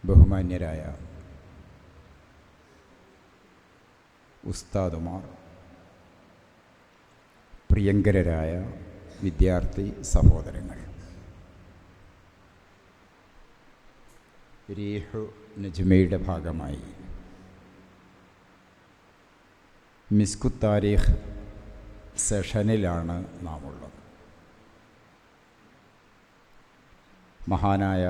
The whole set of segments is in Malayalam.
ബഹുമാന്യരായ ഉസ്താദുമാർ, പ്രിയങ്കരരായ വിദ്യാർത്ഥി സഹോദരങ്ങൾ, റീഹു നജ്മയുടെ ഭാഗമായി മിസ്കു താരീഖ് സെഷനിലാണ് നാം ഉള്ളത്. മഹാനായ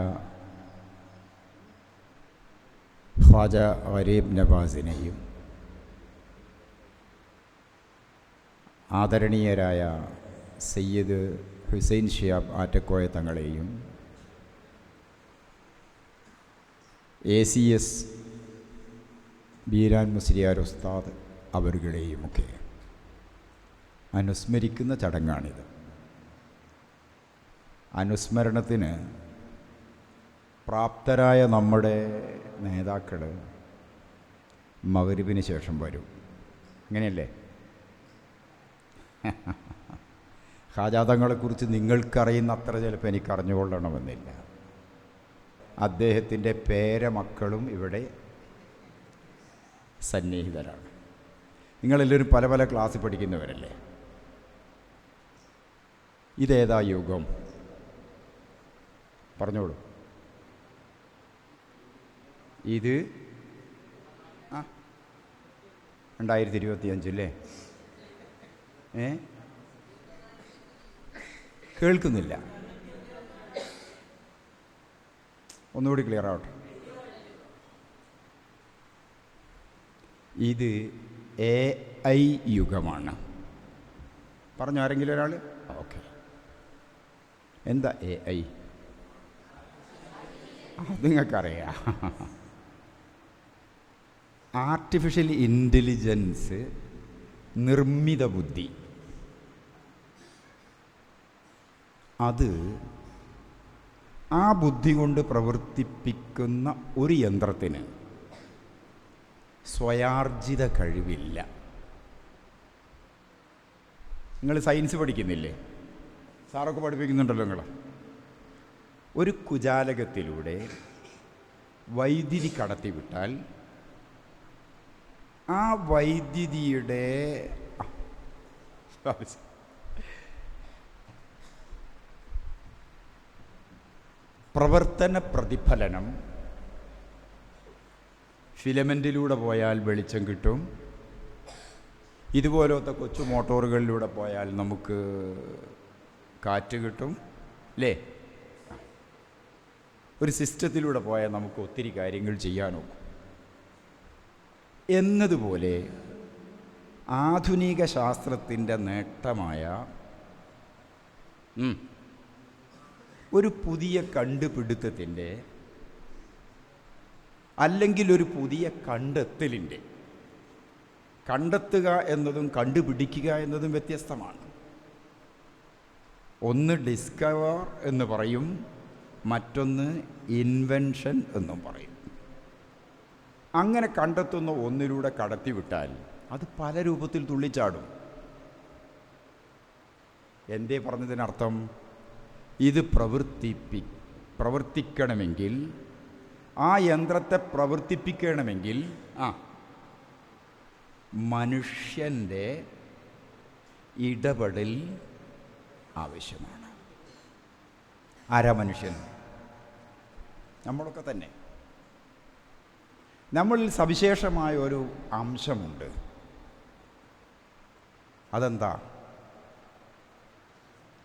ഖ്വാജ ഗരീബ് നവാസിനെയും ആദരണീയരായ സയ്യിദ് ഹുസൈൻ ശിഹാബ് ആറ്റക്കോയ തങ്ങളെയും ACS ബീരാൻ മുസ്ലിയാർ ഉസ്താദ് അവരുകളെയുമൊക്കെ അനുസ്മരിക്കുന്ന ചടങ്ങാണിത്. അനുസ്മരണത്തിന് പ്രാപ്തരായ നമ്മുടെ നേതാക്കൾ മഗ്‌രിബിന് ശേഷം വരും. അങ്ങനെയല്ലേ? ഖാജാതങ്ങളെക്കുറിച്ച് നിങ്ങൾക്കറിയുന്ന അത്ര ചിലപ്പോൾ എനിക്ക് അറിഞ്ഞുകൊള്ളണമെന്നില്ല. അദ്ദേഹത്തിൻ്റെ പേരമക്കളും ഇവിടെ സന്നിഹിതരാണ്. നിങ്ങളെല്ലാവരും പല പല ക്ലാസ്സിൽ പഠിക്കുന്നവരല്ലേ? ഇതേതാ യുഗം? പറഞ്ഞോളൂ. ഇത് 2025 അല്ലേ? കേൾക്കുന്നില്ല, ഒന്നുകൂടി ക്ലിയർ ആവട്ടെ. ഇത് AI യുഗമാണ്. പറഞ്ഞു ആരെങ്കിലും ഒരാൾ? ഓക്കെ. എന്താ AI? നിങ്ങൾക്കറിയാം. ആർട്ടിഫിഷ്യൽ ഇൻ്റലിജൻസ്, നിർമ്മിത ബുദ്ധി. അത് ആ ബുദ്ധി കൊണ്ട് പ്രവർത്തിപ്പിക്കുന്ന ഒരു യന്ത്രത്തിന് സ്വയാർജിത കഴിവില്ല. നിങ്ങൾ സയൻസ് പഠിക്കുന്നില്ലേ? സാറൊക്കെ പഠിപ്പിക്കുന്നുണ്ടല്ലോ നിങ്ങൾ. ഒരു കുചാലകത്തിലൂടെ വൈദ്യുതി കടത്തിവിട്ടാൽ ആ വൈദ്യുതിയുടെ പ്രവർത്തന പ്രതിഫലനം ഫിലമെൻറ്റിലൂടെ പോയാൽ വെളിച്ചം കിട്ടും. ഇതുപോലത്തെ കൊച്ചു മോട്ടോറുകളിലൂടെ പോയാൽ നമുക്ക് കാറ്റ് കിട്ടും, അല്ലേ? ഒരു സിസ്റ്റത്തിലൂടെ പോയാൽ നമുക്ക് ഒത്തിരി കാര്യങ്ങൾ ചെയ്യാനൊക്കും. എന്നതുപോലെ ആധുനിക ശാസ്ത്രത്തിൻ്റെ നേട്ടമായ ഒരു പുതിയ കണ്ടുപിടുത്തത്തിൻ്റെ അല്ലെങ്കിൽ ഒരു പുതിയ കണ്ടെത്തലിൻ്റെ, കണ്ടെത്തുക എന്നതും കണ്ടുപിടിക്കുക എന്നതും വ്യത്യസ്തമാണ്. ഒന്ന് ഡിസ്കവർ എന്ന് പറയും, മറ്റൊന്ന് ഇൻവെൻഷൻ എന്നും പറയും. അങ്ങനെ കണ്ടെത്തുന്ന ഒന്നിലൂടെ കടത്തിവിട്ടാൽ അത് പല രൂപത്തിൽ തുള്ളിച്ചാടും. എന്തേ പറഞ്ഞതിനർത്ഥം? ഇത് പ്രവർത്തിക്കണമെങ്കിൽ, ആ യന്ത്രത്തെ പ്രവർത്തിപ്പിക്കണമെങ്കിൽ മനുഷ്യൻ്റെ ഇടപെടൽ ആവശ്യമാണ്. ആരാ മനുഷ്യൻ? നമ്മളൊക്കെ തന്നെ. നമ്മളിൽ സവിശേഷമായ ഒരു അംശമുണ്ട്. അതെന്താ?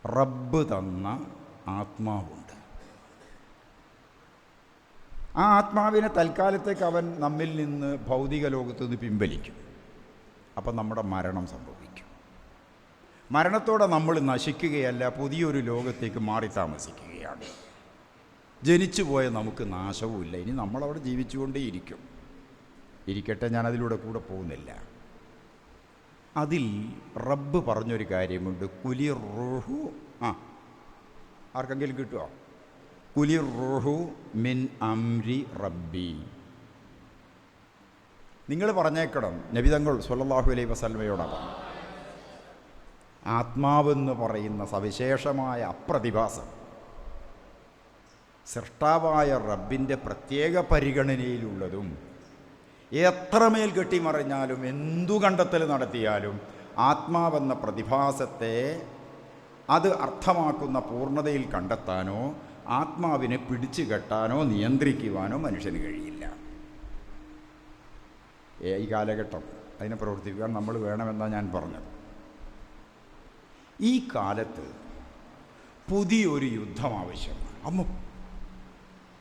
റബ്ബ് തന്ന ആത്മാവുണ്ട്. ആ ആത്മാവിനെ തൽക്കാലത്തേക്ക് അവൻ നമ്മിൽ നിന്ന് ഭൗതിക ലോകത്തു നിന്ന് പിൻവലിക്കും. അപ്പം നമ്മുടെ മരണം സംഭവിക്കും. മരണത്തോടെ നമ്മൾ നശിക്കുകയല്ല, പുതിയൊരു ലോകത്തേക്ക് മാറി താമസിക്കുകയാണ്. ജനിച്ചു പോയ നമുക്ക് നാശവുമില്ല. ഇനി നമ്മളവിടെ ജീവിച്ചുകൊണ്ടേയിരിക്കും. ഇരിക്കട്ടെ, ഞാനതിലൂടെ കൂടെ പോകുന്നില്ല. അതിൽ റബ്ബ് പറഞ്ഞൊരു കാര്യമുണ്ട്. കുലിർ റൂഹു, ആർക്കെങ്കിലും കിട്ടുമോ? കുലിർ റൂഹു മിൻ അംരി റബ്ബി. നിങ്ങൾ പറഞ്ഞേക്കണം, നബി തങ്ങൾ സ്വല്ലല്ലാഹു അലൈഹി വസല്ലമയോടാണ്. ആത്മാവെന്ന് പറയുന്ന സവിശേഷമായ അപ്രതിഭാസം സൃഷ്ടാവായ റബ്ബിൻ്റെ പ്രത്യേക പരിഗണനയിലുള്ളതും എത്രമേൽ കെട്ടിമറിഞ്ഞാലും എന്തു കണ്ടെത്തൽ നടത്തിയാലും ആത്മാവെന്ന പ്രതിഭാസത്തെ അത് അർത്ഥമാക്കുന്ന പൂർണ്ണതയിൽ കണ്ടെത്താനോ ആത്മാവിനെ പിടിച്ചു കെട്ടാനോ നിയന്ത്രിക്കുവാനോ മനുഷ്യന് കഴിയില്ല. ഈ കാലഘട്ടം അതിനെ പ്രവർത്തിക്കാൻ നമ്മൾ വേണമെന്നാണ് ഞാൻ പറഞ്ഞത്. ഈ കാലത്ത് പുതിയൊരു യുദ്ധം ആവശ്യമാണ്.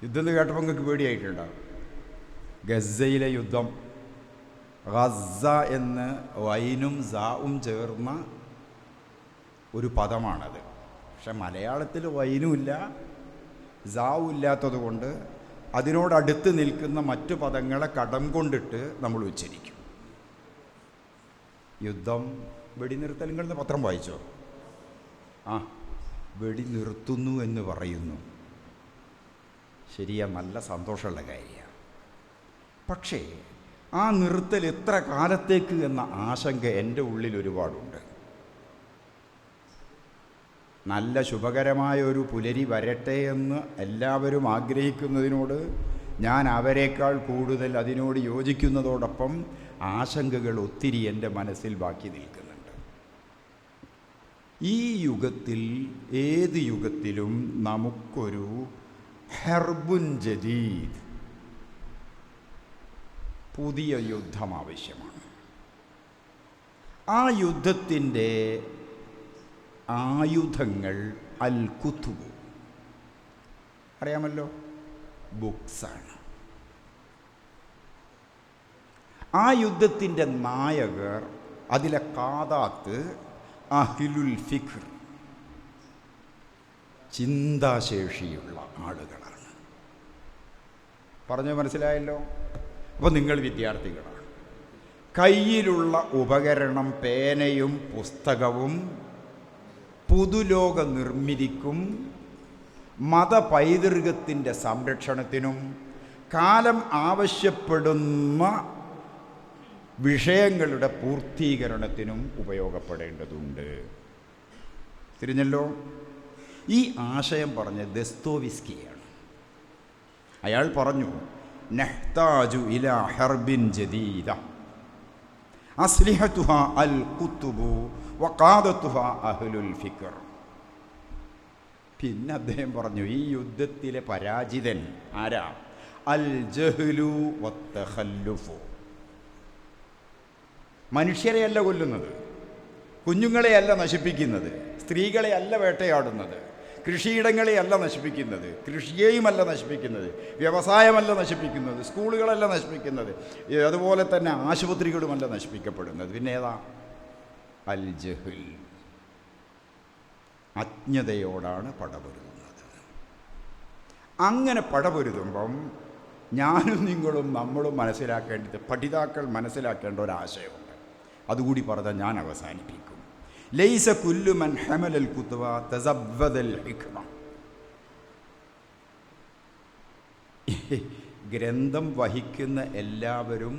യുദ്ധം എന്ന് കേട്ടപ്പോൾ നിങ്ങൾക്ക് പേടിയായിട്ടുണ്ടാകും. ഗസയിലെ യുദ്ധം, ഗസ എന്ന് വൈനും സാവും ചേർന്ന ഒരു പദമാണത്. പക്ഷെ മലയാളത്തിൽ വൈനുമില്ല സാവും ഇല്ലാത്തത് കൊണ്ട് അതിനോടടുത്ത് നിൽക്കുന്ന മറ്റു പദങ്ങളെ കടം കൊണ്ടിട്ട് നമ്മൾ ഉച്ചരിക്കും. യുദ്ധം വെടിനിർത്തലുകളെന്ന് പത്രം വായിച്ചോ? വെടിനിർത്തുന്നു എന്ന് പറയുന്നു. ശരിയാ, നല്ല സന്തോഷമുള്ള കാര്യമാണ്. പക്ഷേ ആ നിർത്തൽ എത്ര കാലത്തേക്ക് എന്ന ആശങ്ക എൻ്റെ ഉള്ളിൽ ഒരുപാടുണ്ട്. നല്ല ശുഭകരമായ ഒരു പുലരി വരട്ടെ എന്ന് എല്ലാവരും ആഗ്രഹിക്കുന്നതിനോട് ഞാൻ അവരെക്കാൾ കൂടുതൽ അതിനോട് യോജിക്കുന്നതോടൊപ്പം ആശങ്കകൾ ഒത്തിരി എൻ്റെ മനസ്സിൽ ബാക്കി നിൽക്കുന്നുണ്ട്. ഈ യുഗത്തിൽ, ഏത് യുഗത്തിലും നമുക്കൊരു ഹർബുൻ ജദീദ്, പുതിയ യുദ്ധം ആവശ്യമാണ്. ആ യുദ്ധത്തിൻ്റെ ആയുധങ്ങൾ അൽ കുത്തുബ്, അറിയാമല്ലോ, ബുക്സാണ്. ആ യുദ്ധത്തിൻ്റെ നായകർ, അതിലെ കാദാത്ത് അഹ്ലുൽ ഫിക്ർ, ചിന്താശേഷിയുള്ള ആളുകളാണ്. പറഞ്ഞു മനസ്സിലായല്ലോ? അപ്പോൾ നിങ്ങൾ വിദ്യാർത്ഥികളാണ്. കയ്യിലുള്ള ഉപകരണം പേനയും പുസ്തകവും പുതുലോക നിർമ്മിതിക്കും മതപൈതൃകത്തിൻ്റെ സംരക്ഷണത്തിനും കാലം ആവശ്യപ്പെടുന്ന വിഷയങ്ങളുടെ പൂർത്തീകരണത്തിനും ഉപയോഗപ്പെടേണ്ടതുണ്ട്. തിരിഞ്ഞല്ലോ? ഈ ആശയം പറഞ്ഞ ദസ്തോവിസ്കിയാണ്. അയാൾ പറഞ്ഞു, നഹ്താജു ഇലാ ഹർബിൻ ജദീദ അസ്ലിഹതുഹാ അൽ കുത്തുബു വഖാദതുഹാ അഹ്ലുൽ ഫിക്ർ. പിന്നെ അദ്ദേഹം പറഞ്ഞു, ഈ യുദ്ധത്തിലെ പരാജിതൻ ആരാ? അൽ ജഹ്ലു വത്തഖല്ലുഫു. മനുഷ്യരെയല്ല കൊല്ലുന്നത്, കുഞ്ഞുങ്ങളെയല്ല നശിപ്പിക്കുന്നത്, സ്ത്രീകളെയല്ല വേട്ടയാടുന്നത്, കൃഷിയിടങ്ങളെയല്ല നശിപ്പിക്കുന്നത്, കൃഷിയെയുമല്ല നശിപ്പിക്കുന്നത്, വ്യവസായമല്ല നശിപ്പിക്കുന്നത്, സ്കൂളുകളല്ല നശിപ്പിക്കുന്നത്, അതുപോലെ തന്നെ ആശുപത്രികളുമല്ല നശിപ്പിക്കപ്പെടുന്നത്. പിന്നെ ഏതാ? അൽ ജഹ്ൽ, അജ്ഞതയോടാണ് പടപൊരുതുന്നത്. അങ്ങനെ പടപൊരുതുമ്പം ഞാനും നിങ്ങളും നമ്മളും മനസ്സിലാക്കേണ്ടത്, പഠിതാക്കൾ മനസ്സിലാക്കേണ്ട ഒരാശയമുണ്ട്. അതുകൂടി പറഞ്ഞാൽ ഞാൻ അവസാനിപ്പിക്കും. ലൈസ കുല്ലു മൻ ഹമലൽ കുത്വ തസവ്വദൽ ഹിക്മ. ഗ്രന്ഥം വഹിക്കുന്ന എല്ലാവരും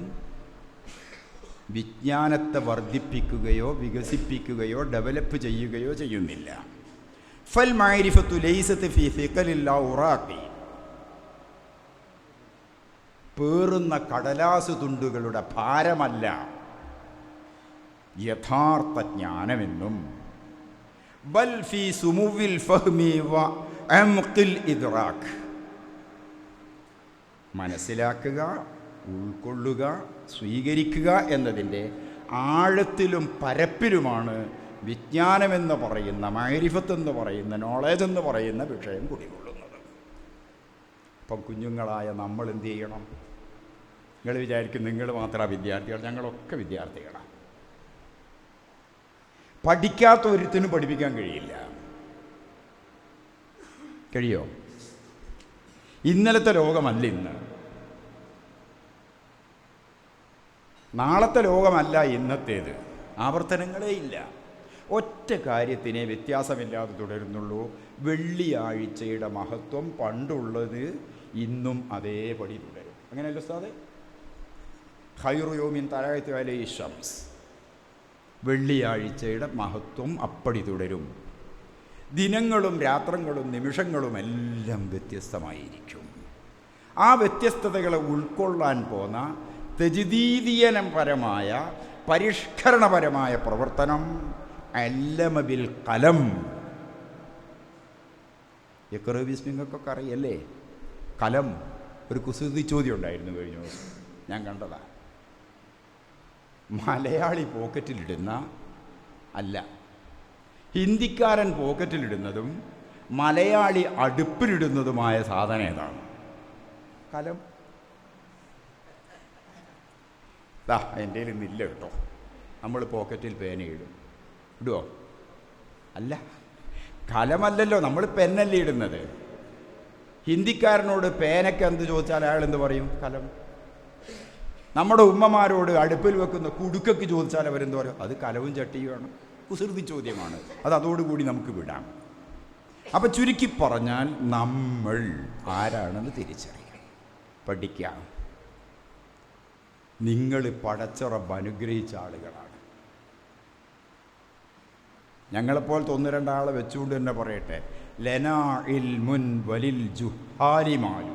വിജ്ഞാനത്തെ വർദ്ധിപ്പിക്കുകയോ വികസിപ്പിക്കുകയോ ഡെവലപ്പ് ചെയ്യുകയോ ചെയ്യുന്നില്ല. ഫൽ മഅരിഫത്തു ലൈസത്ത് ഫീ സിഖലിൽ ഔറാഖി. പേറുന്ന കടലാസു തുണ്ടുകളുടെ ഭാരമല്ല യഥാർത്ഥ ജ്ഞാനമെന്നും ബൽ ഫീ സുമുവിൽ ഫഹ്മി വ അംഖിൽ ഇദ്റാഖ്. മനസ്സിലാക്കുക, ഉൾക്കൊള്ളുക, സ്വീകരിക്കുക എന്നതിൻ്റെ ആഴത്തിലും പരപ്പിലുമാണ് വിജ്ഞാനമെന്ന് പറയുന്ന, മഅരിഫത്ത് എന്ന് പറയുന്ന, നോളേജ് എന്ന് പറയുന്ന വിഷയം കുടികൊള്ളുന്നത്. അപ്പം കുഞ്ഞുങ്ങളായ നമ്മൾ എന്ത് ചെയ്യണം? നിങ്ങൾ വിചാരിക്കും നിങ്ങൾ മാത്രമാണ് വിദ്യാർത്ഥികൾ. ഞങ്ങളൊക്കെ വിദ്യാർത്ഥികളാണ്. പഠിക്കാത്ത ഒരുത്തിനും പഠിപ്പിക്കാൻ കഴിയില്ല. കഴിയോ? ഇന്നലത്തെ ലോകമല്ല ഇന്ന്, നാളത്തെ ലോകമല്ല ഇന്നത്തേത്. ആവർത്തനങ്ങളേ ഇല്ല. ഒറ്റ കാര്യത്തിനെ വ്യത്യാസമില്ലാതെ തുടരുന്നുള്ളൂ. വെള്ളിയാഴ്ചയുടെ മഹത്വം പണ്ടുള്ളത് ഇന്നും അതേപടി തുടരും. അങ്ങനെയല്ലോ ഉസ്താദേ? ഖൈറു യൗമിൻ തലഅത്ത് അലൈഹി ശംസ്. വെള്ളിയാഴ്ചയുടെ മഹത്വം അപ്പടി തുടരും. ദിനങ്ങളും രാത്രങ്ങളും നിമിഷങ്ങളും എല്ലാം വ്യത്യസ്തമായിരിക്കും. ആ വ്യത്യസ്തതകളെ ഉൾക്കൊള്ളാൻ പോന്ന തജ്ദീദിയനപരമായ പരിഷ്കരണപരമായ പ്രവർത്തനം അല്ലമ ബിൽ ഖലം. ഇഖ്റ ബിസ്മിക്കൊക്കെ അറിയല്ലേ? കലം ഒരു കുസൃതി ചോദ്യം ഉണ്ടായിരുന്നു കഴിഞ്ഞ ദിവസം, ഞാൻ കണ്ടതാ. മലയാളി പോക്കറ്റിലിടുന്ന അല്ല, ഹിന്ദിക്കാരൻ പോക്കറ്റിലിടുന്നതും മലയാളി അടുപ്പിലിടുന്നതുമായ സാധനം ഏതാണ്? കലം. എൻ്റെ ഇന്നില്ല കേട്ടോ. നമ്മൾ പോക്കറ്റിൽ പേനയിടും, ഇടുവോ? അല്ല, കലമല്ലല്ലോ, നമ്മൾ പെന്നല്ലേ ഇടുന്നത്. ഹിന്ദിക്കാരനോട് പേനയ്ക്ക് എന്ത് ചോദിച്ചാൽ അയാൾ എന്ത് പറയും? കലം. നമ്മുടെ ഉമ്മമാരോട് അടുപ്പിൽ വെക്കുന്ന കുടുക്കയ്ക്ക് ചോദിച്ചാൽ അവരെന്ത് പറയും? അത് കലവും ചട്ടിയുമാണ്. കുസൃതി ചോദ്യമാണ്. അതോടുകൂടി നമുക്ക് വിടാം. അപ്പം ചുരുക്കി പറഞ്ഞാൽ നമ്മൾ ആരാണെന്ന് തിരിച്ചറിയാം, പഠിക്കാം. നിങ്ങൾ പടച്ച റബ്ബ് അനുഗ്രഹിച്ച ആളുകളാണ്. ഞങ്ങളെപ്പോലത്തെ ഒന്ന് രണ്ടാളെ വെച്ചുകൊണ്ട് തന്നെ പറയട്ടെ, ലനാ ഇൽമുൻ വലിൽ ജുഹാലിമാലു.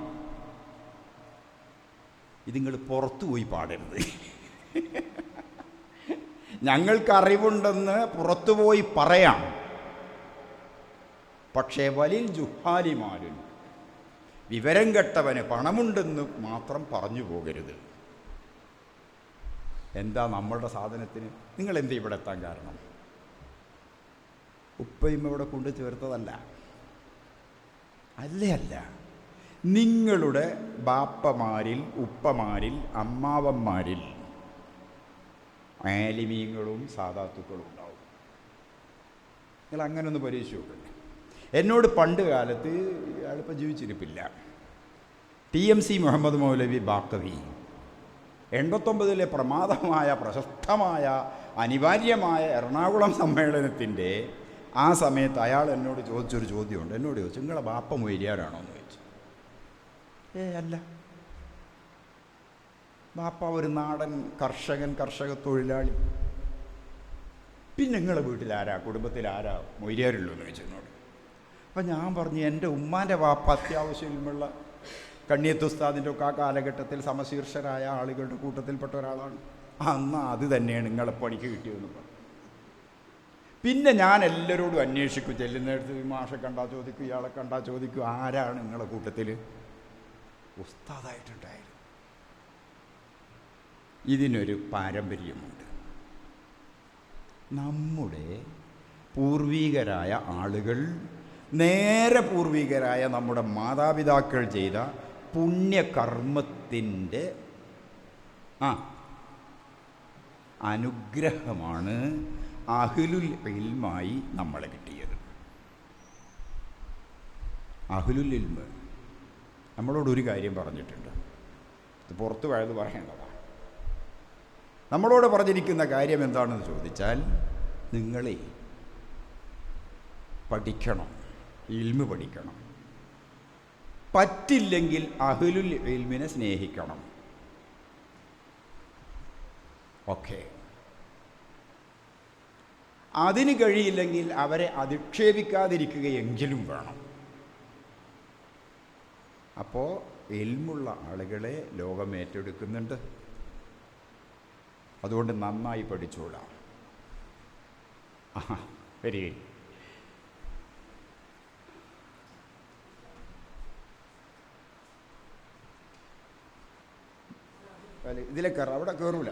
ഇത് നിങ്ങൾ പുറത്തു പോയി പാടരുത്. ഞങ്ങൾക്ക് അറിവുണ്ടെന്ന് പുറത്തുപോയി പറയാം, പക്ഷേ വലിൽ ജുഹാലിമാലുൻ, വിവരം കെട്ടവന് പണമുണ്ടെന്ന് മാത്രം പറഞ്ഞു പോകരുത്. എന്താ നമ്മളുടെ സാധനത്തിന് നിങ്ങളെന്താ ഇവിടെ എത്താൻ കാരണം? ഉപ്പയും ഇവിടെ കൊണ്ടു ചേർത്തതല്ല, അല്ല. നിങ്ങളുടെ ബാപ്പമാരിൽ, ഉപ്പമാരിൽ, അമ്മാവന്മാരിൽ ആലിമീങ്ങളും സാദാത്തുക്കളും ഉണ്ടാവും. നിങ്ങൾ അങ്ങനെ ഒന്ന് പരീക്ഷിച്ച് നോക്കണ്ടേ. എന്നോട് പണ്ട് കാലത്ത്, അയാളിപ്പോൾ ജീവിച്ചിരിപ്പില്ല, TMC മുഹമ്മദ് മൗലവി ബാക്കവി 89 പ്രമാദമായ പ്രശസ്തമായ അനിവാര്യമായ എറണാകുളം സമ്മേളനത്തിൻ്റെ ആ സമയത്ത് അയാൾ എന്നോട് ചോദിച്ചൊരു ചോദ്യമുണ്ട്. എന്നോട് ചോദിച്ചു, നിങ്ങളെ ബാപ്പ മൊയ്ലിയാരാണോ എന്ന് ചോദിച്ചു. അല്ല, ബാപ്പ ഒരു നാടൻ കർഷക തൊഴിലാളി. പിന്നെ നിങ്ങളെ വീട്ടിലാരാ, കുടുംബത്തിലാരാ മൊയ്ലിയാരുള്ളൂ എന്ന് ചോദിച്ചു എന്നോട്. അപ്പം ഞാൻ പറഞ്ഞു, എൻ്റെ ഉമ്മാൻ്റെ ബാപ്പ അത്യാവശ്യമുള്ള കണ്ണിയത്ത് ഉസ്താദിൻ്റെ ഒക്കെ ആ കാലഘട്ടത്തിൽ സമശീർഷരായ ആളുകളുടെ കൂട്ടത്തിൽപ്പെട്ട ഒരാളാണ്. അന്ന് അത് തന്നെയാണ് നിങ്ങളെ പണിക്ക് കിട്ടിയതെന്ന് പറഞ്ഞു. പിന്നെ ഞാൻ എല്ലാവരോടും അന്വേഷിക്കും, ചെല്ലുന്നിടത്ത് മാഷെ കണ്ടാൽ ചോദിക്കും, ഇയാളെ കണ്ടാൽ ചോദിക്കും, ആരാണ് നിങ്ങളെ കൂട്ടത്തിൽ ഉസ്താദായിട്ടുണ്ടായത്. ഇതിനൊരു പാരമ്പര്യമുണ്ട്. നമ്മുടെ പൂർവികരായ ആളുകൾ, നേരെ പൂർവികരായ നമ്മുടെ മാതാപിതാക്കൾ ചെയ്ത പുണ്യകർമ്മത്തിൻ്റെ അനുഗ്രഹമാണ് അഹ്ലുൽ ഇൽമായി നമ്മളെ കിട്ടിയത്. അഹ്ലുൽ ഇൽമ് നമ്മളോടൊരു കാര്യം പറഞ്ഞിട്ടുണ്ട്, ഇത് പുറത്തു വഴുത് പറയേണ്ടതാണ്. നമ്മളോട് പറഞ്ഞിരിക്കുന്ന കാര്യം എന്താണെന്ന് ചോദിച്ചാൽ, നിങ്ങളെ പഠിക്കണം, ഇൽമ് പഠിക്കണം. പറ്റില്ലെങ്കിൽ അഹ്ലുൽ ഇൽമിനെ സ്നേഹിക്കണം. ഓക്കെ, അതിന് കഴിയില്ലെങ്കിൽ അവരെ അധിക്ഷേപിക്കാതിരിക്കുകയെങ്കിലും വേണം. അപ്പോൾ ഇൽമുള്ള ആളുകളെ ലോകം ഏറ്റെടുക്കുന്നുണ്ട്. അതുകൊണ്ട് നന്നായി പഠിച്ചോളാം. വെരി ഇതിലെ കയറാം, അവിടെ കയറൂല,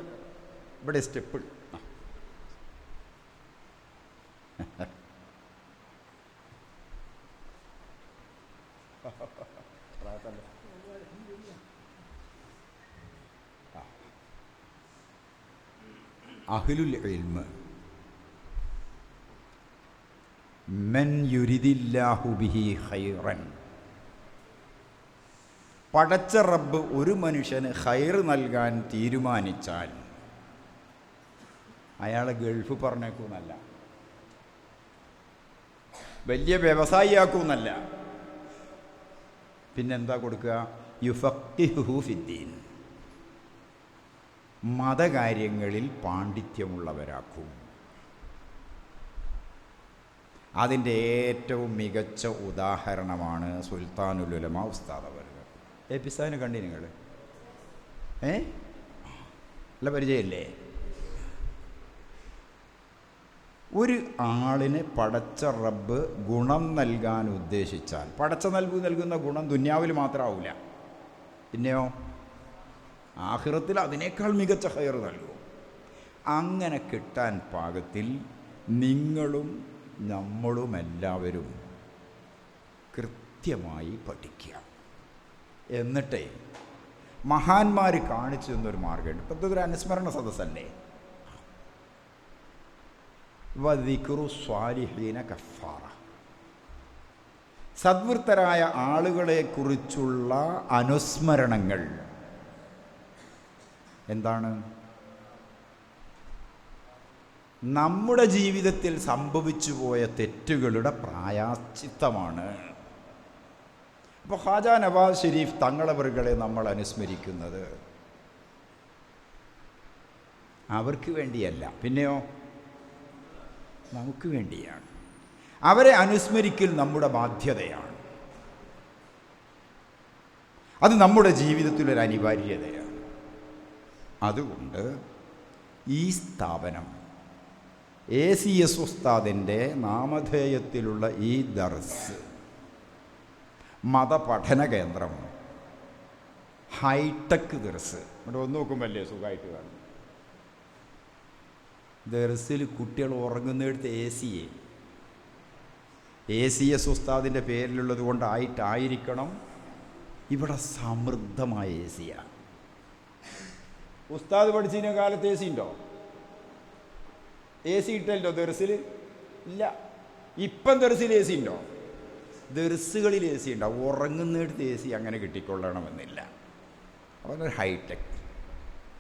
ഇവിടെ സ്റ്റെപ്പ്. അഹ്ലുൽ ഇൽമ് മൻ യുരിദില്ലാഹു ബിഹി ഖൈറൻ. പടച്ച റബ്ബ് ഒരു മനുഷ്യന് ഖൈർ നൽകാൻ തീരുമാനിച്ചാൽ അയാളെ ഗൾഫ് പറഞ്ഞേക്കൂന്നല്ല, വലിയ വ്യവസായിയാക്കൂന്നല്ല, പിന്നെന്താ കൊടുക്കുക? യുഫഖിഹു ഫിദ്ദീൻ, മതകാര്യങ്ങളിൽ പാണ്ഡിത്യമുള്ളവരാക്കും. അതിൻ്റെ ഏറ്റവും മികച്ച ഉദാഹരണമാണ് സുൽത്താനുൽ ഉലമ ഉസ്താദ് അവറുകൾ. എപ്പിസാദിനെ കണ്ടി നിങ്ങൾ? നല്ല പരിചയമില്ലേ? ഒരു ആളിനെ പടച്ച റബ്ബ് ഗുണം നൽകാൻ ഉദ്ദേശിച്ചാൽ, പടച്ച നൽകുന്ന ഗുണം ദുന്യാവിൽ മാത്രമാവില്ല, പിന്നെയോ ആഖിറത്തിൽ അതിനേക്കാൾ മികച്ച ഖൈർ നൽകും. അങ്ങനെ കിട്ടാൻ പാകത്തിൽ നിങ്ങളും നമ്മളും എല്ലാവരും കൃത്യമായി പഠിക്കുക. എന്നിട്ടേ മഹാന്മാർ കാണിച്ചു തന്നൊരു മാർഗ്ഗമുണ്ട്. ഇപ്പോഴത്തെ ഒരു അനുസ്മരണ സദസ്സല്ലേ, വദിക്റു സ്വാലിഹീന കഫാറ, സദ്വൃത്തരായ ആളുകളെക്കുറിച്ചുള്ള അനുസ്മരണങ്ങൾ. എന്താണ്? നമ്മുടെ ജീവിതത്തിൽ സംഭവിച്ചു പോയ തെറ്റുകളുടെ പ്രായശ്ചിത്തമാണ്. അപ്പോൾ ഖാജ നവാസ് ഷെരീഫ് തങ്ങളവറുകളെ നമ്മൾ അനുസ്മരിക്കുന്നത് അവർക്ക് വേണ്ടിയല്ല, പിന്നെയോ നമുക്ക് വേണ്ടിയാണ്. അവരെ അനുസ്മരിക്കൽ നമ്മുടെ ബാധ്യതയാണ്. അത് നമ്മുടെ ജീവിതത്തിലൊരു അനിവാര്യതയാണ്. അതുകൊണ്ട് ഈ സ്ഥാപനം ACS ഉസ്താദിൻ്റെ നാമധേയത്തിലുള്ള ഈ ദർസ് മതപഠന കേന്ദ്രം, ഹൈടെക് ദർസ്, ഇവിടെ ഒന്ന് നോക്കുമ്പോൾ അല്ലേ സുഖമായിട്ട് കാണും. ദർസിൽ കുട്ടികൾ ഉറങ്ങുന്നിടത്ത് ACS ഉസ്താദിൻ്റെ പേരിലുള്ളത് കൊണ്ടായിട്ടായിരിക്കണം ഇവിടെ സമൃദ്ധമായ AC. ഉസ്താദ് പഠിച്ചിരുന്ന കാലത്ത് AC ഉണ്ടോ? AC ഇട്ടല്ലോ ദർസിൽ? ഇല്ല. ഇപ്പം ദർസിൽ AC ഉണ്ടോ? ദർസുകളിൽ AC ഉണ്ടാവും, ഉറങ്ങുന്നിടത്ത് AC അങ്ങനെ കിട്ടിക്കൊള്ളണമെന്നില്ല. അപ്പോൾ ഹൈടെക്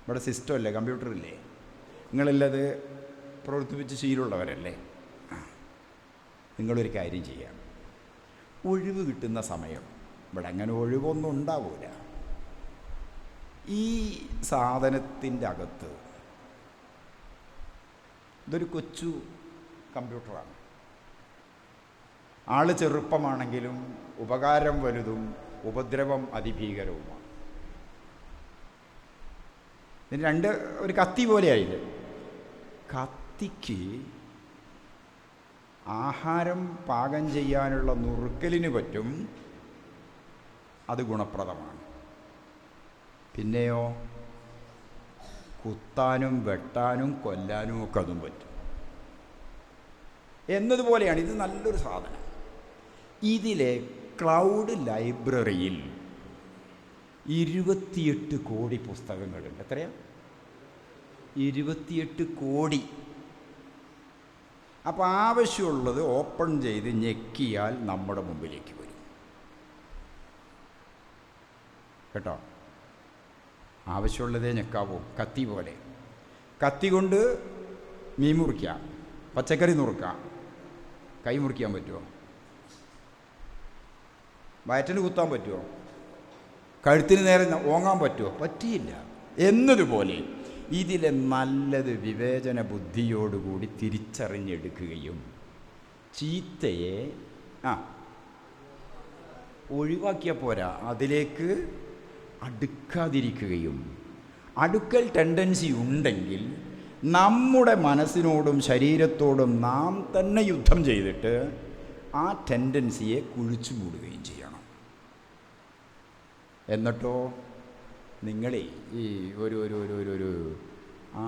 ഇവിടെ സിസ്റ്റം അല്ലേ, കമ്പ്യൂട്ടർ ഇല്ലേ, നിങ്ങളല്ലത് പ്രവർത്തിപ്പിച്ച് ശീലമുള്ളവരല്ലേ. നിങ്ങളൊരു കാര്യം ചെയ്യാം, ഒഴിവ് കിട്ടുന്ന സമയം, ഇവിടെ അങ്ങനെ ഒഴിവൊന്നും ഉണ്ടാവില്ല, ഈ സാധനത്തിൻ്റെ അകത്ത് ഇതൊരു കൊച്ചു കമ്പ്യൂട്ടറാണ്. ആള് ചെറുപ്പമാണെങ്കിലും ഉപകാരം വലുതും ഉപദ്രവം അതിഭീകരവുമാണ്. ഇതിന് ഒരു കത്തി പോലെയായില്ലേ. കത്തിക്ക് ആഹാരം പാകം ചെയ്യാനുള്ള നുറുക്കലിന് പറ്റും, അത് ഗുണപ്രദമാണ്. പിന്നെയോ കുത്താനും വെട്ടാനും കൊല്ലാനും ഒക്കെ അതും പറ്റും എന്നതുപോലെയാണ് ഇത്. നല്ലൊരു സാധനം. ഇതിലെ ക്ലൗഡ് ലൈബ്രറിയിൽ 28 കോടി പുസ്തകങ്ങളുണ്ട്. എത്രയാ? 28 കോടി. അപ്പോൾ ആവശ്യമുള്ളത് ഓപ്പൺ ചെയ്ത് ഞെക്കിയാൽ നമ്മുടെ മുമ്പിലേക്ക് വരും കേട്ടോ. ആവശ്യമുള്ളതേ ഞെക്കാവൂ. കത്തി പോലെ, കത്തി കൊണ്ട് മീൻ മുറിക്കാം, പച്ചക്കറി നുറുക്കാം, കൈ മുറിക്കാൻ പറ്റുമോ? വയറ്റിന് കുത്താൻ പറ്റുമോ? കഴുത്തിന് നേരെ ഓങ്ങാൻ പറ്റുമോ? പറ്റിയില്ല. എന്നതുപോലെ ഇതിലെ നല്ലത് വിവേചന ബുദ്ധിയോടുകൂടി തിരിച്ചറിഞ്ഞെടുക്കുകയും ചീത്തയെ ഒഴിവാക്കിയാൽ പോരാ, അതിലേക്ക് അടുക്കാതിരിക്കുകയും, അടുക്കൽ ടെൻഡൻസി ഉണ്ടെങ്കിൽ നമ്മുടെ മനസ്സിനോടും ശരീരത്തോടും നാം തന്നെ യുദ്ധം ചെയ്തിട്ട് ആ ടെൻഡൻസിയെ കുഴിച്ചു മൂടുകയും ചെയ്യണം. എന്നിട്ടോ നിങ്ങളെ ഈ ഒരു ഒരു ഒരു ഒരു ഒരു ആ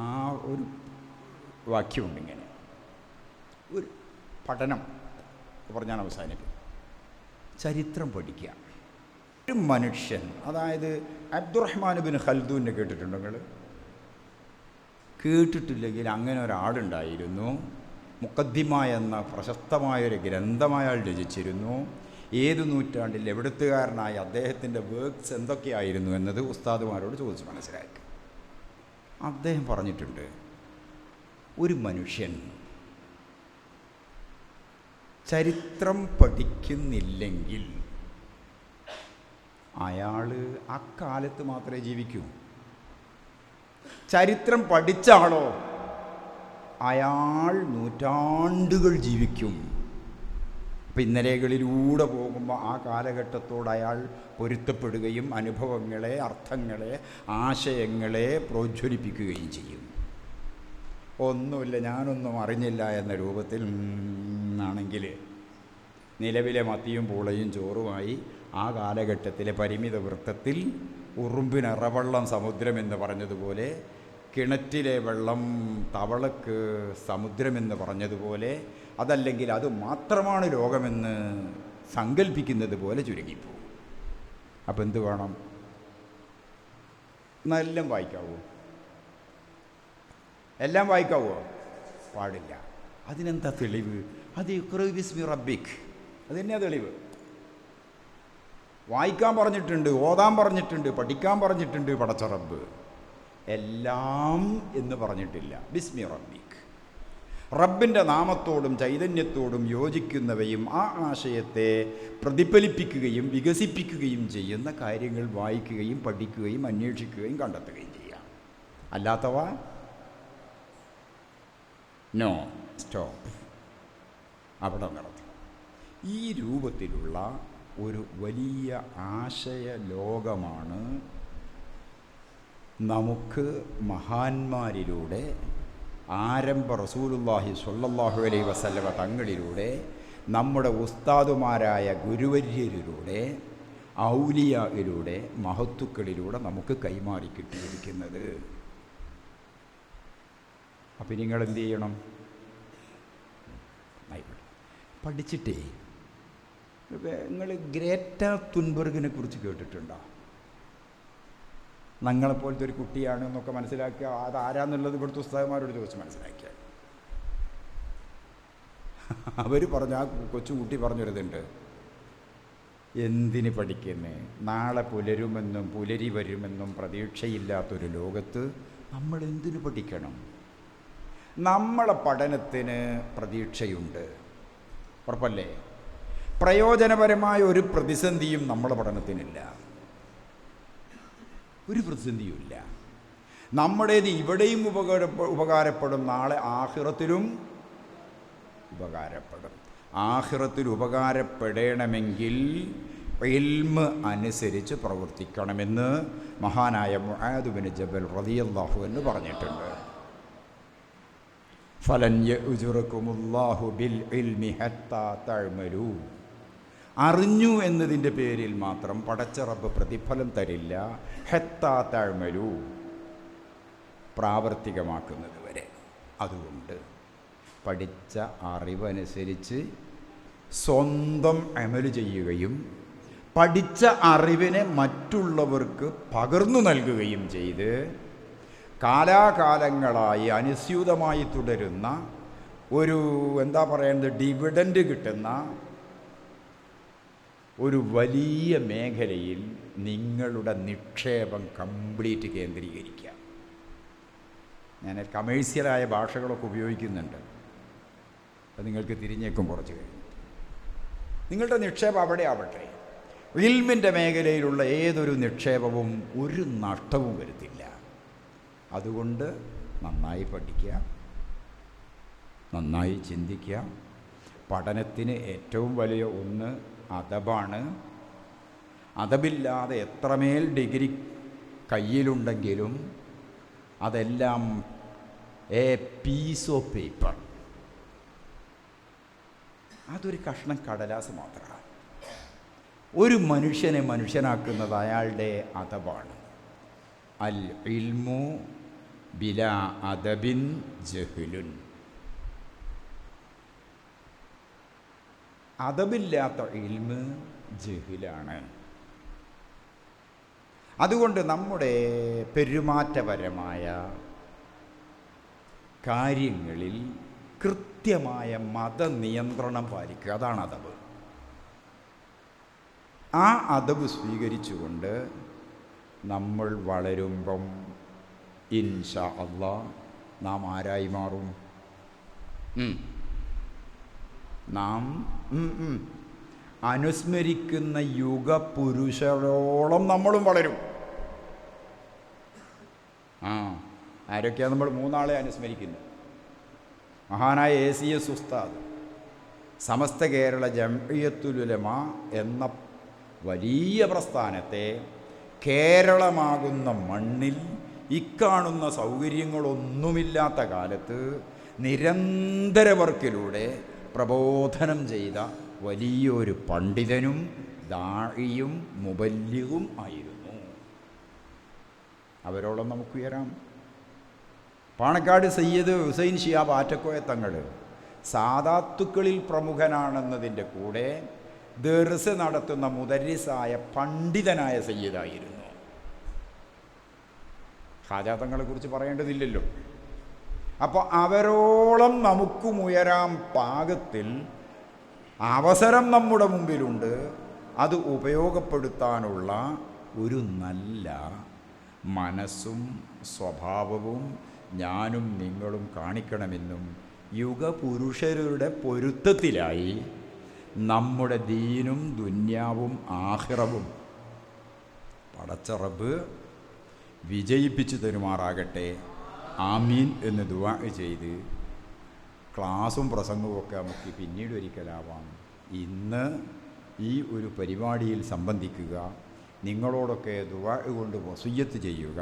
ഒരു വാക്യമുണ്ട് ഇങ്ങനെ, ഒരു പഠനം പറഞ്ഞാൽ അവസാനിപ്പിക്കും. ചരിത്രം പഠിക്കുക. ഒരു മനുഷ്യൻ, അതായത് അബ്ദുറഹ്മാൻ ബിൻ ഖൽദൂനെ കേട്ടിട്ടുണ്ടോ നിങ്ങൾ? കേട്ടിട്ടില്ലെങ്കിൽ അങ്ങനെ ഒരാളുണ്ടായിരുന്നു. മുഖദ്ദിമ എന്ന പ്രശസ്തമായൊരു ഗ്രന്ഥം അയാൾ രചിച്ചിരുന്നു. ഏത് നൂറ്റാണ്ടിൽ എവിടുത്തുകാരനായ അദ്ദേഹത്തിൻ്റെ വർക്ക്സ് എന്തൊക്കെയായിരുന്നു എന്നത് ഉസ്താദുമാരോട് ചോദിച്ച് മനസ്സിലാക്കി. അദ്ദേഹം പറഞ്ഞിട്ടുണ്ട്, ഒരു മനുഷ്യൻ ചരിത്രം പഠിക്കുന്നില്ലെങ്കിൽ അയാൾ അക്കാലത്ത് മാത്രമേ ജീവിക്കൂ. ചരിത്രം പഠിച്ച ആളോ അയാൾ നൂറ്റാണ്ടുകൾ ജീവിക്കും. അപ്പോൾ ഇന്നലെകളിലൂടെ പോകുമ്പോൾ ആ കാലഘട്ടത്തോട് അയാൾ പൊരുത്തപ്പെടുകയും അനുഭവങ്ങളെ, അർത്ഥങ്ങളെ, ആശയങ്ങളെ പ്രോജ്വലിപ്പിക്കുകയും ചെയ്യും. ഒന്നുമില്ല, ഞാനൊന്നും അറിഞ്ഞില്ല എന്ന രൂപത്തിൽ ആണെങ്കിൽ നിലവിലെ മത്തിയും പൂളയും ചോറുമായി ആ കാലഘട്ടത്തിലെ പരിമിത വൃത്തത്തിൽ ഉറുമ്പിനിറവെള്ളം സമുദ്രമെന്ന് പറഞ്ഞതുപോലെ, കിണറ്റിലെ വെള്ളം തവളക്ക് സമുദ്രമെന്ന് പറഞ്ഞതുപോലെ, അതല്ലെങ്കിൽ അത് മാത്രമാണ് ലോകമെന്ന് സങ്കല്പിക്കുന്നത് പോലെ ചുരുങ്ങിപ്പോകും. അപ്പം എന്ത് വേണം? എല്ലാം വായിക്കാവോ? എല്ലാം വായിക്കാവോ? പാടില്ല. അതിനെന്താ തെളിവ്? അത് ഇഖ്റ ബിസ്മി റബ്ബിക്, അത് തന്നെയാ തെളിവ്. വായിക്കാൻ പറഞ്ഞിട്ടുണ്ട്, ഓതാൻ പറഞ്ഞിട്ടുണ്ട്, പഠിക്കാൻ പറഞ്ഞിട്ടുണ്ട് പടച്ച റബ്ബ്. എല്ലാം എന്ന് പറഞ്ഞിട്ടില്ല. ബിസ്മി റബ്ബിക്, റബ്ബിൻ്റെ നാമത്തോടും ചൈതന്യത്തോടും യോജിക്കുന്നവയും ആ ആശയത്തെ പ്രതിഫലിപ്പിക്കുകയും വികസിപ്പിക്കുകയും ചെയ്യുന്ന കാര്യങ്ങൾ വായിക്കുകയും പഠിക്കുകയും അന്വേഷിക്കുകയും കണ്ടെത്തുകയും ചെയ്യാം. അല്ലാത്തവ നോ, സ്റ്റോപ്പ്, അവിടെ നടത്തും. ഈ രൂപത്തിലുള്ള ഒരു വലിയ ആശയ ലോകമാണ് നമുക്ക് മഹാന്മാരിലൂടെ, ആരംഭ റസൂലുള്ളാഹി സ്വല്ലല്ലാഹു അലൈഹി വസല്ലമ തങ്ങളിലൂടെ, നമ്മുടെ ഉസ്താദുമാരായ ഗുരുവര്യരിലൂടെ, ഔലിയായിലൂടെ, മഹത്തുക്കളിലൂടെ നമുക്ക് കൈമാറി കിട്ടിയിരിക്കുന്നത്. അപ്പം നിങ്ങളെന്ത് ചെയ്യണം? പഠിച്ചിട്ടേ. നിങ്ങൾ ഗ്രേറ്റ തുൻബർഗിനെ കുറിച്ച് കേട്ടിട്ടുണ്ടോ? ഞങ്ങളെപ്പോലത്തെ ഒരു കുട്ടിയാണ് എന്നൊക്കെ മനസ്സിലാക്കുക. അതാരാന്നുള്ളത് ഇവിടുത്തെ ഉസ്താദന്മാരോട് ചോദിച്ച് മനസ്സിലാക്കിയ അവർ പറഞ്ഞ, ആ കൊച്ചുകുട്ടി പറഞ്ഞൊരിതുണ്ട്, എന്തിന് പഠിക്കുന്നേ? നാളെ പുലരുമെന്നും പുലരി വരുമെന്നും പ്രതീക്ഷയില്ലാത്തൊരു ലോകത്ത് നമ്മൾ എന്തിനു പഠിക്കണം? നമ്മളെ പഠനത്തിന് പ്രതീക്ഷയുണ്ട്, ഉറപ്പല്ലേ? പ്രയോജനപരമായ ഒരു പ്രതിസന്ധിയും നമ്മുടെ പഠനത്തിനില്ല, ഒരു പ്രതിസന്ധിയുമില്ല. നമ്മുടേത് ഇവിടെയും ഉപകാരപ്പെടും, നാളെ ആഖിറത്തിലും ഉപകാരപ്പെടും. ആഖിറത്തിൽ ഉപകാരപ്പെടണമെങ്കിൽ ഇൽമ് അനുസരിച്ച് പ്രവർത്തിക്കണമെന്ന് മഹാനായ മുആദ് ബിൻ ജബൽ റളിയല്ലാഹു അൻഹു പറഞ്ഞിട്ടുണ്ട്. ഫലൻ യഉജുറകുമുല്ലാഹു ബിൽ ഇൽമി ഹത്താ തഅമലൂ. അറിഞ്ഞു എന്നതിൻ്റെ പേരിൽ മാത്രം പടച്ച റബ്ബ് പ്രതിഫലം തരില്ല. ഹത്താ തഅമലൂ, പ്രാവർത്തികമാക്കുന്നത് വരെ. അതുകൊണ്ട് പഠിച്ച അറിവനുസരിച്ച് സ്വന്തം അമല് ചെയ്യുകയും പഠിച്ച അറിവിനെ മറ്റുള്ളവർക്ക് പകർന്നു നൽകുകയും ചെയ്ത് കാലാകാലങ്ങളായി അനുസ്യൂതമായി തുടരുന്ന ഒരു, എന്താ പറയുന്നത്, ഡിവിഡൻഡ് കിട്ടുന്ന ഒരു വലിയ മേഖലയിൽ നിങ്ങളുടെ നിക്ഷേപം കംപ്ലീറ്റ് കേന്ദ്രീകരിക്കുക. ഞാൻ കമേഴ്സ്യലായ ഭാഷകളൊക്കെ ഉപയോഗിക്കുന്നുണ്ട്, അത് നിങ്ങൾക്ക് തിരിഞ്ഞേക്കും കുറച്ച് കഴിഞ്ഞ്. നിങ്ങളുടെ നിക്ഷേപം അവിടെ ആവട്ടെ. ഇൽമിൻ്റെ മേഖലയിലുള്ള ഏതൊരു നിക്ഷേപവും ഒരു നഷ്ടവും വരുത്തില്ല. അതുകൊണ്ട് നന്നായി പഠിക്കുക, നന്നായി ചിന്തിക്കുക. പഠനത്തിന് ഏറ്റവും വലിയ ഒന്ന് അദബാണ്. അദബില്ലാതെ എത്രമേൽ ഡിഗ്രി കയ്യിലുണ്ടെങ്കിലും അതെല്ലാം എ പീസ് ഓഫ് പേപ്പർ, അതൊരു കഷ്ണം കടലാസ് മാത്രമാണ്. ഒരു മനുഷ്യനെ മനുഷ്യനാക്കുന്നത് അയാളുടെ അദബാണ്. അൽ ഇൽമു ബിലാ അദബിൻ ജഹ്ലുൻ. അദബില്ലാത്ത ഇൽമ് ജഹ്ലാണ്. അതുകൊണ്ട് നമ്മുടെ പെരുമാറ്റപരമായ കാര്യങ്ങളിൽ കൃത്യമായ മതനിയന്ത്രണം പാലിക്കുക, അതാണ് അദബ്. ആ അദബ് സ്വീകരിച്ചുകൊണ്ട് നമ്മൾ വളരുമ്പം ഇൻഷാ അല്ലാഹ് നാം ആരായി മാറും? നാം അനുസ്മരിക്കുന്ന യുഗപുരുഷരോളം നമ്മളും വളരും. ആരൊക്കെയാണ് നമ്മൾ? മൂന്നാളെ അനുസ്മരിക്കുന്നത്. മഹാനായ ACS ഉസ്താദ്, സമസ്ത കേരള ജംഇയ്യത്തുൽ ഉലമ എന്ന വലിയ പ്രസ്ഥാനത്തെ കേരളമാകുന്ന മണ്ണിൽ ഇക്കാണുന്ന സൗകര്യങ്ങളൊന്നുമില്ലാത്ത കാലത്ത് നിരന്തര വർക്കിലൂടെ പ്രബോധനം ചെയ്ത വലിയൊരു പണ്ഡിതനും ദാഇയും മുബല്ലിഗും ആയിരുന്നു. അവരോളം നമുക്ക് ഉയരാം. പാണക്കാട് സയ്യിദ് ഹുസൈൻ ശിഹാബ് ആറ്റക്കോയ തങ്ങൾ സാദാത്തുക്കളിൽ പ്രമുഖനാണെന്നതിൻ്റെ കൂടെ ദർസ് നടത്തുന്ന മുദരിസായ പണ്ഡിതനായ സയ്യിദായിരുന്നു. ഖാജാ തങ്ങളെക്കുറിച്ച് പറയേണ്ടതില്ലല്ലോ. അപ്പോൾ അവരോളം നമുക്കും ഉയരാൻ പാകത്തിൽ അവസരം നമ്മുടെ മുമ്പിലുണ്ട്. അത് ഉപയോഗപ്പെടുത്താനുള്ള ഒരു നല്ല മനസ്സും സ്വഭാവവും ഞാനും നിങ്ങളും കാണിക്കണമെന്നും യുഗപുരുഷരുടെ പൊരുത്തത്തിലായി നമ്മുടെ ദീനും ദുന്യാവും ആഖിറവും പടച്ച റബ്ബ് വിജയിപ്പിച്ചു തരുമാറാകട്ടെ. ആമീൻ എന്ന് ദുആ ചെയ്ത് ക്ലാസും പ്രസംഗവും ഒക്കെ നമുക്ക് പിന്നീട് ഒരിക്കലാവാം. ഇന്ന് ഈ ഒരു പരിപാടിയിൽ സംബന്ധിക്കുക, നിങ്ങളോടൊക്കെ ദുആ കൊണ്ട് വസിയ്യത്ത് ചെയ്യുക,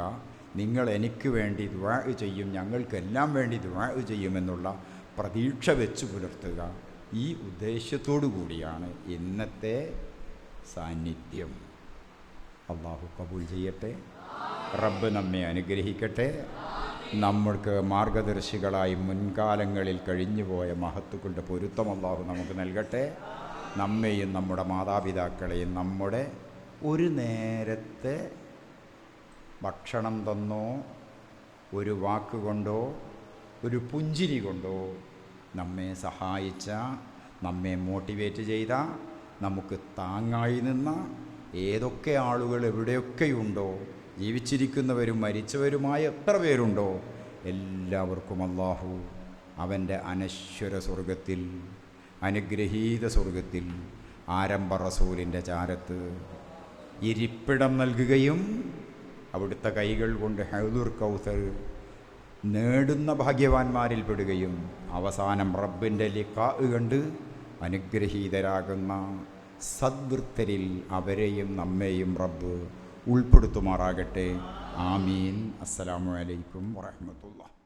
നിങ്ങൾ എനിക്ക് വേണ്ടി ദുആ ചെയ്യും, ഞങ്ങൾക്കെല്ലാം വേണ്ടി ദുആ ചെയ്യുമെന്നുള്ള പ്രതീക്ഷ വെച്ച് പുലർത്തുക. ഈ ഉദ്ദേശ്യത്തോടു കൂടിയാണ് ഇന്നത്തെ സാന്നിധ്യം. അല്ലാഹു കബൂൽ ചെയ്യട്ടെ. റബ്ബ് നമ്മെ അനുഗ്രഹിക്കട്ടെ. നമ്മൾക്ക് മാർഗദർശികളായി മുൻകാലങ്ങളിൽ കഴിഞ്ഞുപോയ മഹത്തുക്കളുടെ പൊരുത്തം അല്ലാഹു നമുക്ക് നൽകട്ടെ. നമ്മെയും നമ്മുടെ മാതാപിതാക്കളെയും നമ്മുടെ ഒരു നേരത്തെ ഭക്ഷണം തന്നോ ഒരു വാക്കുകൊണ്ടോ ഒരു പുഞ്ചിരി കൊണ്ടോ നമ്മെ സഹായിച്ച, നമ്മെ മോട്ടിവേറ്റ് ചെയ്ത, നമുക്ക് താങ്ങായി നിന്ന ഏതൊക്കെ ആളുകൾ എവിടെയൊക്കെയുണ്ടോ, ജീവിച്ചിരിക്കുന്നവരും മരിച്ചവരുമായ എത്ര പേരുണ്ടോ, എല്ലാവർക്കും അല്ലാഹു അവൻ്റെ അനശ്വര സ്വർഗത്തിൽ, അനുഗ്രഹീത സ്വർഗത്തിൽ ആരംഭ റസൂലിൻ്റെ ചാരത്ത് ഇരിപ്പിടം നൽകുകയും അവിടുത്തെ കൈകൾ കൊണ്ട് ഹൗദുൽ കൗസർ നേടുന്ന ഭാഗ്യവാന്മാരിൽ പെടുകയും അവസാനം റബ്ബിൻ്റെ ലിഖാ കണ്ട് അനുഗ്രഹീതരാകുന്ന സദ്വൃത്തരിൽ അവരെയും നമ്മെയും റബ്ബ് ഉൾപ്പെടുത്തുമാറാകട്ടെ. ആമീൻ. അസ്സലാമു അലൈക്കും വറഹ്മത്തുള്ളാഹി.